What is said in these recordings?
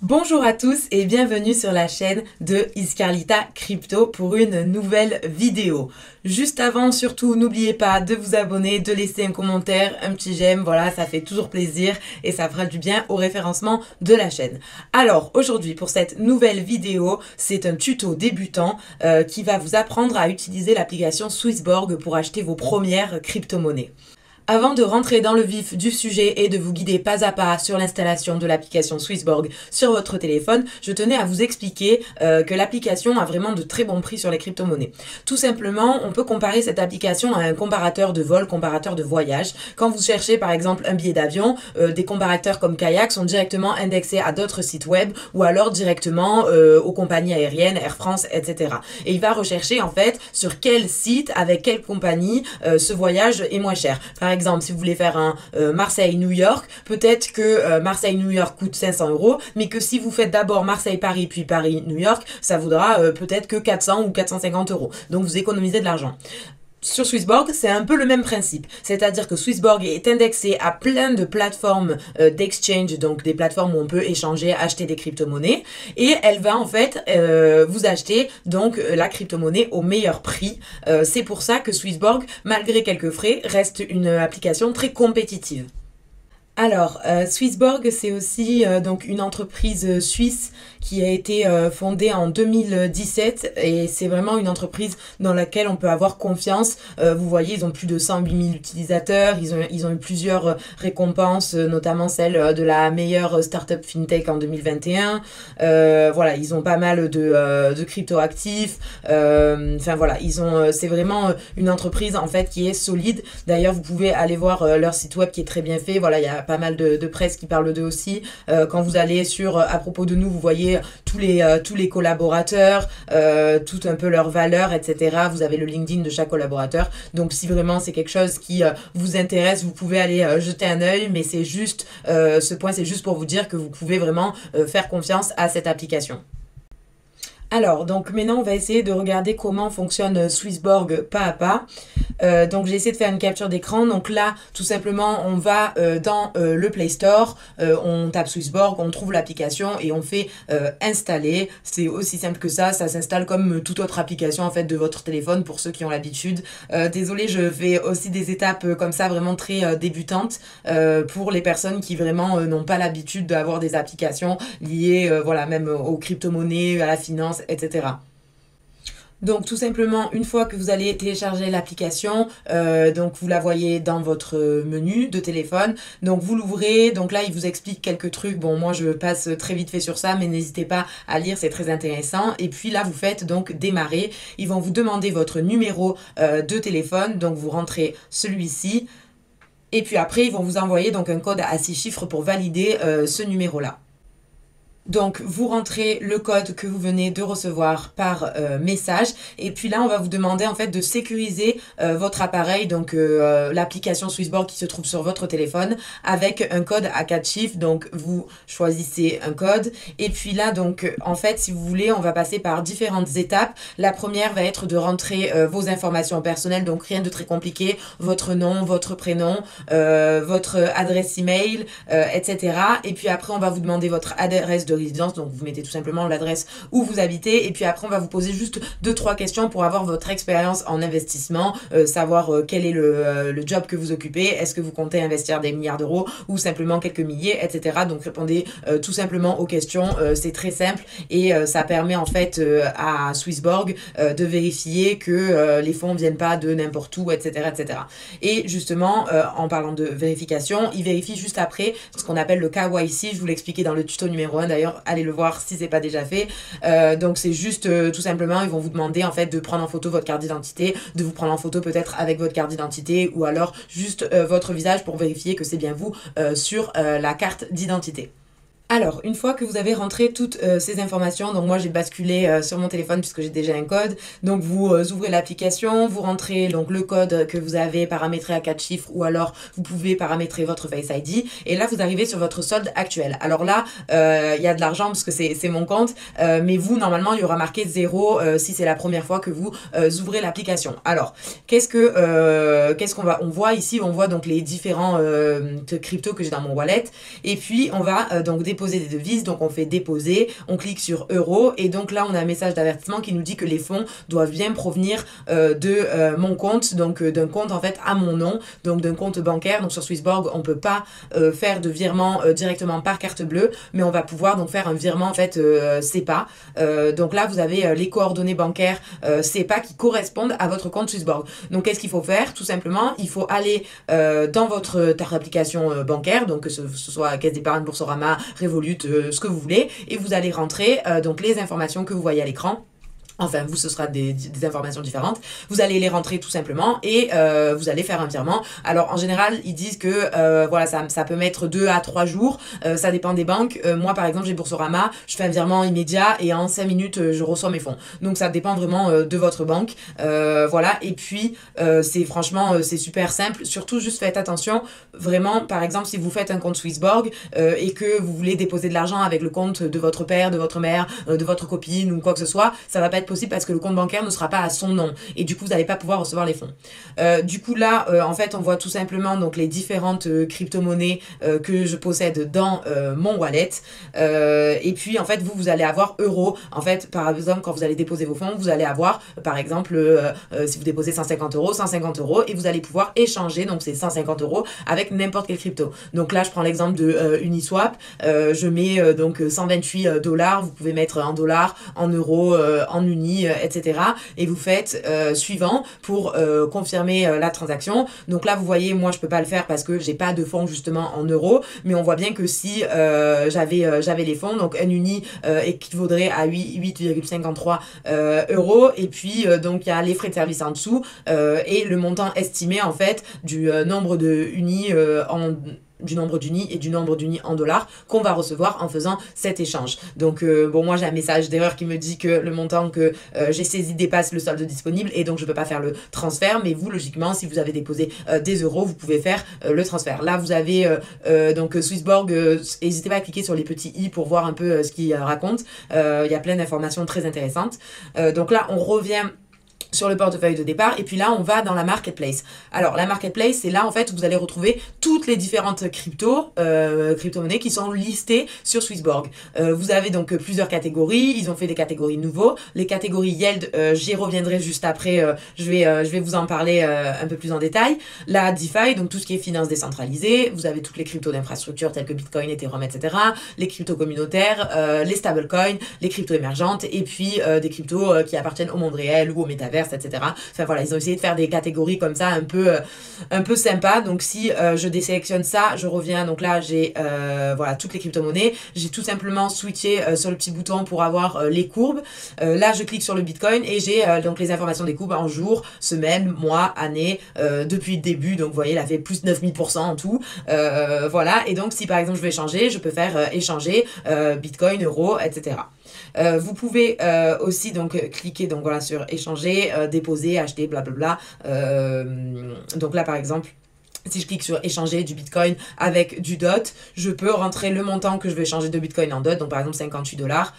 Bonjour à tous et bienvenue sur la chaîne de Iscarlita Crypto pour une nouvelle vidéo. Juste avant, surtout, n'oubliez pas de vous abonner, de laisser un commentaire, un petit j'aime, voilà, ça fait toujours plaisir et ça fera du bien au référencement de la chaîne. Alors, aujourd'hui, pour cette nouvelle vidéo, c'est un tuto débutant qui va vous apprendre à utiliser l'application Swissborg pour acheter vos premières crypto-monnaies. Avant de rentrer dans le vif du sujet et de vous guider pas à pas sur l'installation de l'application Swissborg sur votre téléphone, je tenais à vous expliquer que l'application a vraiment de très bons prix sur les crypto-monnaies. Tout simplement, on peut comparer cette application à un comparateur de vol, comparateur de voyage. Quand vous cherchez par exemple un billet d'avion, des comparateurs comme Kayak sont directement indexés à d'autres sites web ou alors directement aux compagnies aériennes, Air France, etc. Et il va rechercher en fait sur quel site, avec quelle compagnie ce voyage est moins cher. Par exemple, si vous voulez faire un Marseille-New York, peut-être que Marseille-New York coûte 500 €, mais que si vous faites d'abord Marseille-Paris puis Paris-New York, ça vaudra peut-être que 400 ou 450 €. Donc vous économisez de l'argent. Sur Swissborg, c'est un peu le même principe. C'est-à-dire que Swissborg est indexé à plein de plateformes d'exchange, donc des plateformes où on peut échanger, acheter des crypto-monnaies. Et elle va en fait vous acheter donc la crypto-monnaie au meilleur prix. C'est pour ça que Swissborg, malgré quelques frais, reste une application très compétitive. Alors, Swissborg, c'est aussi donc une entreprise suisse qui a été fondée en 2017 et c'est vraiment une entreprise dans laquelle on peut avoir confiance. Vous voyez, ils ont plus de 108 000 utilisateurs, ils ont eu plusieurs récompenses, notamment celle de la meilleure startup fintech en 2021. Voilà, ils ont pas mal de crypto-actifs. Enfin voilà, c'est vraiment une entreprise en fait qui est solide. D'ailleurs, vous pouvez aller voir leur site web qui est très bien fait. Voilà, il y a pas mal de presse qui parle d'eux aussi. Quand vous allez sur à propos de nous, vous voyez tous les collaborateurs, tout un peu leurs valeurs, etc. Vous avez le LinkedIn de chaque collaborateur. Donc si vraiment c'est quelque chose qui vous intéresse, vous pouvez aller jeter un œil. Mais c'est juste, ce point c'est juste pour vous dire que vous pouvez vraiment faire confiance à cette application. Alors, donc maintenant, on va essayer de regarder comment fonctionne Swissborg pas à pas. Donc, j'ai essayé de faire une capture d'écran. Donc là, tout simplement, on va dans le Play Store, on tape Swissborg, on trouve l'application et on fait installer. C'est aussi simple que ça s'installe comme toute autre application en fait de votre téléphone pour ceux qui ont l'habitude. Désolée, je fais aussi des étapes comme ça vraiment très débutantes pour les personnes qui vraiment n'ont pas l'habitude d'avoir des applications liées voilà, même aux crypto-monnaies, à la finance, etc. Donc tout simplement, une fois que vous allez télécharger l'application, donc vous la voyez dans votre menu de téléphone, donc vous l'ouvrez, donc là il vous explique quelques trucs, bon moi je passe très vite fait sur ça, mais n'hésitez pas à lire, c'est très intéressant, et puis là vous faites donc démarrer, ils vont vous demander votre numéro de téléphone, donc vous rentrez celui-ci, et puis après ils vont vous envoyer donc un code à 6 chiffres pour valider ce numéro-là. Donc, vous rentrez le code que vous venez de recevoir par message. Et puis là, on va vous demander en fait de sécuriser votre appareil, donc l'application Swissborg qui se trouve sur votre téléphone avec un code à 4 chiffres. Donc, vous choisissez un code. Et puis là, donc, en fait, si vous voulez, on va passer par différentes étapes. La première va être de rentrer vos informations personnelles. Donc, rien de très compliqué. Votre nom, votre prénom, votre adresse email, etc. Et puis après, on va vous demander votre adresse de résidence, donc vous mettez tout simplement l'adresse où vous habitez et puis après on va vous poser juste 2-3 questions pour avoir votre expérience en investissement, savoir quel est le job que vous occupez, est-ce que vous comptez investir des milliards d'euros ou simplement quelques milliers, etc. Donc répondez tout simplement aux questions, c'est très simple et ça permet en fait à Swissborg de vérifier que les fonds ne viennent pas de n'importe où, etc., etc. Et justement, en parlant de vérification, il vérifie juste après ce qu'on appelle le KYC, je vous l'expliquais dans le tuto numéro 1 d'ailleurs, allez le voir si c'est pas déjà fait. Donc c'est juste tout simplement, ils vont vous demander en fait de prendre en photo votre carte d'identité, de vous prendre en photo peut-être avec votre carte d'identité ou alors juste votre visage pour vérifier que c'est bien vous sur la carte d'identité. Alors, une fois que vous avez rentré toutes ces informations, donc moi j'ai basculé sur mon téléphone puisque j'ai déjà un code, donc vous ouvrez l'application, vous rentrez donc le code que vous avez paramétré à 4 chiffres ou alors vous pouvez paramétrer votre Face ID et là vous arrivez sur votre solde actuel. Alors là, il y a de l'argent parce que c'est mon compte, mais vous normalement il y aura marqué 0 si c'est la première fois que vous ouvrez l'application. Alors, qu'est-ce qu'on voit ici, on voit donc les différents cryptos que j'ai dans mon wallet et puis on va donc déposer des devises, donc on fait déposer, on clique sur euros et donc là on a un message d'avertissement qui nous dit que les fonds doivent bien provenir de mon compte, donc d'un compte en fait à mon nom, donc d'un compte bancaire. Donc sur Swissborg on peut pas faire de virement directement par carte bleue, mais on va pouvoir donc faire un virement en fait SEPA. Donc là vous avez les coordonnées bancaires SEPA qui correspondent à votre compte Swissborg. Donc qu'est-ce qu'il faut faire? Tout simplement il faut aller dans votre application bancaire, donc que ce soit Caisse d'épargne, Boursorama, Revolut, ce que vous voulez, et vous allez rentrer donc les informations que vous voyez à l'écran. Enfin, vous, ce sera des informations différentes. Vous allez les rentrer tout simplement et vous allez faire un virement. Alors, en général, ils disent que voilà, ça peut mettre 2 à 3 jours. Ça dépend des banques. Moi, par exemple, j'ai Boursorama. Je fais un virement immédiat et en 5 minutes, je reçois mes fonds. Donc, ça dépend vraiment de votre banque. Voilà. Et puis, c'est super simple. Surtout, juste faites attention. Vraiment, par exemple, si vous faites un compte Swissborg et que vous voulez déposer de l'argent avec le compte de votre père, de votre mère, de votre copine ou quoi que ce soit, ça va pas être possible parce que le compte bancaire ne sera pas à son nom et du coup vous n'allez pas pouvoir recevoir les fonds. Du coup là en fait on voit tout simplement donc les différentes crypto-monnaies que je possède dans mon wallet et puis en fait vous allez avoir euros. En fait par exemple quand vous allez déposer vos fonds vous allez avoir par exemple si vous déposez 150 euros et vous allez pouvoir échanger donc ces 150 euros avec n'importe quelle crypto. Donc là je prends l'exemple de Uniswap, je mets donc 128 dollars, vous pouvez mettre en dollars, en euros, en uni, etc. Et vous faites suivant pour confirmer la transaction. Donc là, vous voyez, moi, je peux pas le faire parce que j'ai pas de fonds justement en euros, mais on voit bien que si j'avais les fonds, donc un uni équivaudrait à 8,53 euros. Et puis, donc, il y a les frais de service en dessous et le montant estimé, en fait, du nombre de unis du nombre d'unis et du nombre d'unis en dollars qu'on va recevoir en faisant cet échange. Donc bon, moi j'ai un message d'erreur qui me dit que le montant que j'ai saisi dépasse le solde disponible et donc je peux pas faire le transfert, mais vous logiquement si vous avez déposé des euros vous pouvez faire le transfert. Là vous avez donc Swissborg, n'hésitez pas à cliquer sur les petits i pour voir un peu ce qu'il raconte. Il y a plein d'informations très intéressantes. Donc là on revient sur le portefeuille de départ et puis là on va dans la marketplace. Alors la marketplace c'est là en fait où vous allez retrouver toutes les différentes crypto-monnaies qui sont listées sur Swissborg. Vous avez donc plusieurs catégories, ils ont fait des catégories nouveaux. Les catégories yield, j'y reviendrai juste après, je vais vous en parler un peu plus en détail. La DeFi, donc tout ce qui est finance décentralisée, vous avez toutes les cryptos d'infrastructure telles que Bitcoin, Ethereum, etc. Les cryptos communautaires, les stablecoins, les cryptos émergentes et puis des cryptos qui appartiennent au monde réel ou au métavers, etc. Enfin voilà, ils ont essayé de faire des catégories comme ça un peu sympa. Donc si je désélectionne ça, je reviens. Donc là j'ai voilà toutes les crypto-monnaies. J'ai tout simplement switché sur le petit bouton pour avoir les courbes. Là je clique sur le Bitcoin et j'ai donc les informations des courbes en jours, semaines, mois, années, depuis le début. Donc vous voyez, il a fait plus de 9000% en tout. Voilà, et donc si par exemple je veux échanger, je peux faire échanger Bitcoin, euros, etc. Vous pouvez aussi donc cliquer donc voilà sur échanger, déposer, acheter, blablabla. Donc là par exemple, si je clique sur échanger du Bitcoin avec du DOT, je peux rentrer le montant que je veux échanger de Bitcoin en DOT, donc par exemple 58 dollars.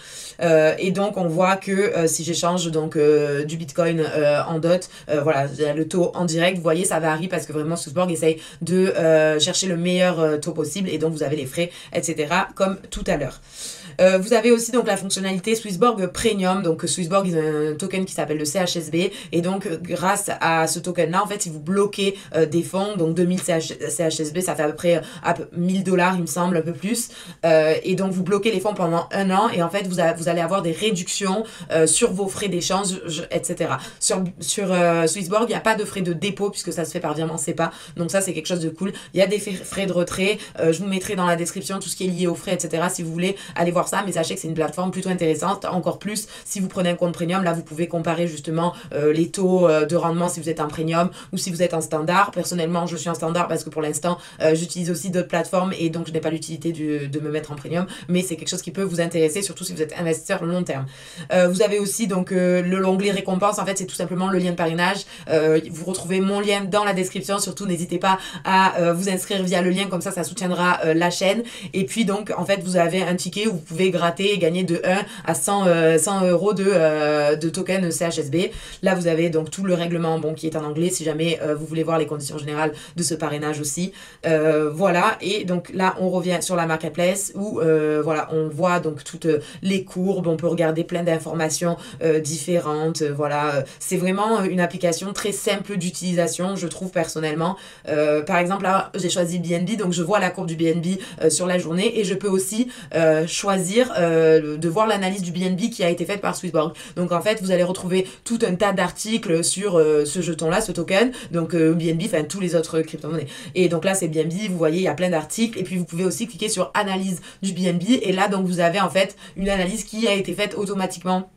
Et donc on voit que si j'échange donc du Bitcoin en DOT, voilà, le taux en direct, vous voyez, ça varie parce que vraiment Swissborg essaye de chercher le meilleur taux possible et donc vous avez les frais, etc. comme tout à l'heure. Vous avez aussi donc la fonctionnalité Swissborg Premium. Donc Swissborg, ils ont un token qui s'appelle le CHSB et donc grâce à ce token là en fait si vous bloquez des fonds, donc 2000 CHSB, ça fait à peu près 1000 dollars il me semble, un peu plus, et donc vous bloquez les fonds pendant 1 an et en fait vous allez avoir des réductions sur vos frais d'échange, etc. Sur Swissborg il n'y a pas de frais de dépôt puisque ça se fait par virement SEPA, donc ça c'est quelque chose de cool. Il y a des frais de retrait, je vous mettrai dans la description tout ce qui est lié aux frais, etc. si vous voulez aller voir ça, mais sachez que c'est une plateforme plutôt intéressante. Encore plus si vous prenez un compte premium, là vous pouvez comparer justement les taux de rendement si vous êtes en premium ou si vous êtes en standard. Personnellement je suis en standard standard parce que pour l'instant, j'utilise aussi d'autres plateformes et donc je n'ai pas l'utilité de me mettre en premium, mais c'est quelque chose qui peut vous intéresser, surtout si vous êtes investisseur long terme. Vous avez aussi donc l'onglet récompense, en fait c'est tout simplement le lien de parrainage. Vous retrouvez mon lien dans la description, surtout n'hésitez pas à vous inscrire via le lien, comme ça soutiendra la chaîne. Et puis donc en fait vous avez un ticket où vous pouvez gratter et gagner de 1 à 100 euros de token CHSB. Là vous avez donc tout le règlement qui est en anglais si jamais vous voulez voir les conditions générales de ce parrainage aussi. Voilà, et donc là on revient sur la marketplace où voilà, on voit donc toutes les courbes, on peut regarder plein d'informations différentes. Voilà, c'est vraiment une application très simple d'utilisation, je trouve personnellement. Par exemple là j'ai choisi BNB, donc je vois la courbe du BNB sur la journée et je peux aussi choisir de voir l'analyse du BNB qui a été faite par Swissborg. Donc en fait vous allez retrouver tout un tas d'articles sur ce jeton là, ce token, donc BNB, enfin tous les autres crypto-monnaies. Et donc là c'est BNB, vous voyez il y a plein d'articles et puis vous pouvez aussi cliquer sur analyse du BNB et là donc vous avez en fait une analyse qui a été faite automatiquement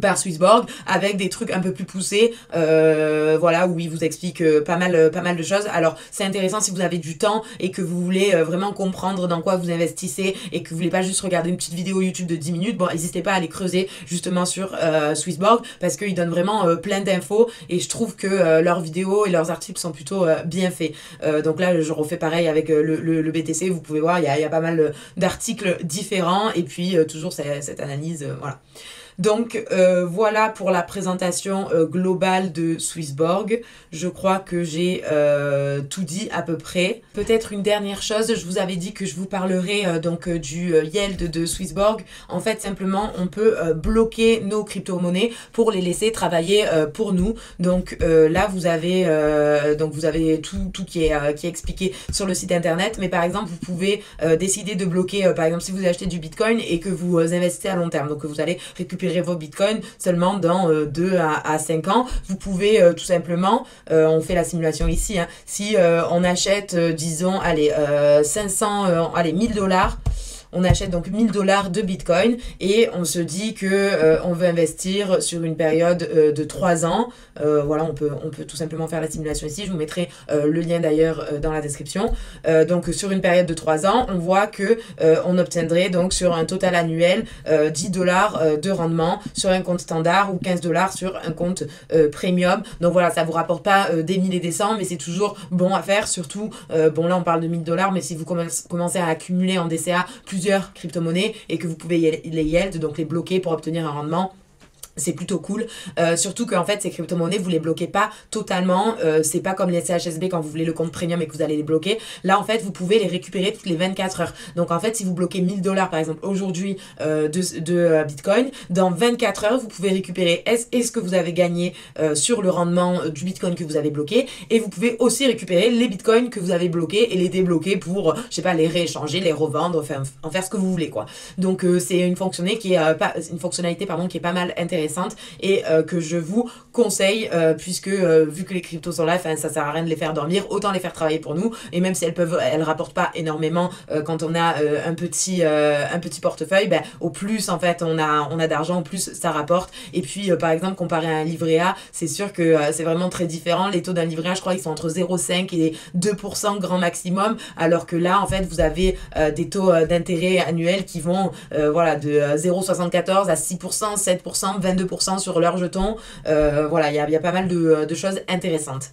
par Swissborg avec des trucs un peu plus poussés, voilà, où il vous explique pas mal de choses. Alors c'est intéressant si vous avez du temps et que vous voulez vraiment comprendre dans quoi vous investissez et que vous voulez pas juste regarder une petite vidéo YouTube de 10 minutes, bon n'hésitez pas à aller creuser justement sur Swissborg parce qu'ils donnent vraiment plein d'infos et je trouve que leurs vidéos et leurs articles sont plutôt bien faits. Donc là je refais pareil avec le BTC, vous pouvez voir il y a pas mal d'articles différents et puis toujours cette analyse, voilà. Donc voilà pour la présentation globale de Swissborg. Je crois que j'ai tout dit à peu près. Peut-être une dernière chose, je vous avais dit que je vous parlerai donc du yield de Swissborg. En fait simplement on peut bloquer nos crypto-monnaies pour les laisser travailler pour nous. Donc là vous avez tout qui est expliqué sur le site internet. Mais par exemple vous pouvez décider de bloquer par exemple si vous achetez du Bitcoin et que vous investissez à long terme. Donc vous allez récupérer vos bitcoins seulement dans 2 à 5 ans. Vous pouvez tout simplement, on fait la simulation ici, hein, si on achète, disons, allez, 1000 $, on achète donc 1000 $ de Bitcoin et on se dit que on veut investir sur une période de 3 ans. Voilà, on peut tout simplement faire la simulation ici. Je vous mettrai le lien d'ailleurs dans la description. Donc sur une période de 3 ans, on voit que on obtiendrait donc sur un total annuel 10 $ de rendement sur un compte standard ou 15 $ sur un compte premium. Donc voilà, ça vous rapporte pas des 1000 et des 100, mais c'est toujours bon à faire. Surtout, bon là on parle de 1000 $, mais si vous commencez à accumuler en DCA plusieurs crypto-monnaies et que vous pouvez les yield, donc les bloquer pour obtenir un rendement, c'est plutôt cool, surtout qu'en fait ces crypto-monnaies vous les bloquez pas totalement, c'est pas comme les CHSB quand vous voulez le compte premium et que vous allez les bloquer. Là en fait vous pouvez les récupérer toutes les 24 heures. Donc en fait si vous bloquez 1000 $ par exemple aujourd'hui de Bitcoin, dans 24 heures vous pouvez récupérer est-ce que vous avez gagné sur le rendement du Bitcoin que vous avez bloqué, et vous pouvez aussi récupérer les Bitcoins que vous avez bloqués et les débloquer pour, je sais pas, les rééchanger, les revendre, enfin en faire ce que vous voulez quoi. Donc c'est une fonctionnalité qui est pas mal intéressante et que je vous conseille puisque vu que les cryptos sont là, ça sert à rien de les faire dormir, autant les faire travailler pour nous. Et même si elles rapportent pas énormément quand on a un petit portefeuille, au plus en fait on a d'argent, au plus ça rapporte. Et puis par exemple comparé à un livret A, c'est sûr que c'est vraiment très différent. Les taux d'un livret A, je crois ils sont entre 0,5 et 2% grand maximum, alors que là en fait vous avez des taux d'intérêt annuels qui vont voilà, de 0,74 à 6%, 7%, 22% sur leurs jetons. Voilà, il y a pas mal de choses intéressantes.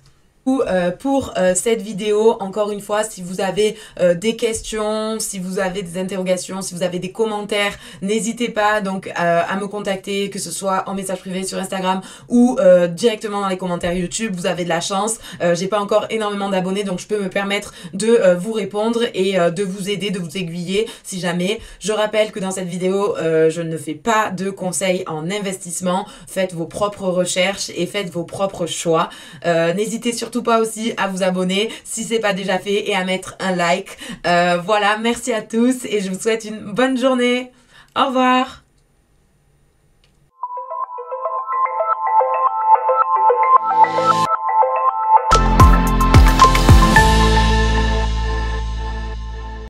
Pour cette vidéo, encore une fois, si vous avez des questions, si vous avez des interrogations, si vous avez des commentaires, n'hésitez pas donc à me contacter, que ce soit en message privé sur Instagram ou directement dans les commentaires YouTube. Vous avez de la chance, j'ai pas encore énormément d'abonnés, donc je peux me permettre de vous répondre et de vous aider, de vous aiguiller si jamais. Je rappelle que dans cette vidéo, je ne fais pas de conseils en investissement. Faites vos propres recherches et faites vos propres choix. N'hésitez surtout pas aussi à vous abonner si c'est pas déjà fait et à mettre un like. Voilà, merci à tous et je vous souhaite une bonne journée. Au revoir.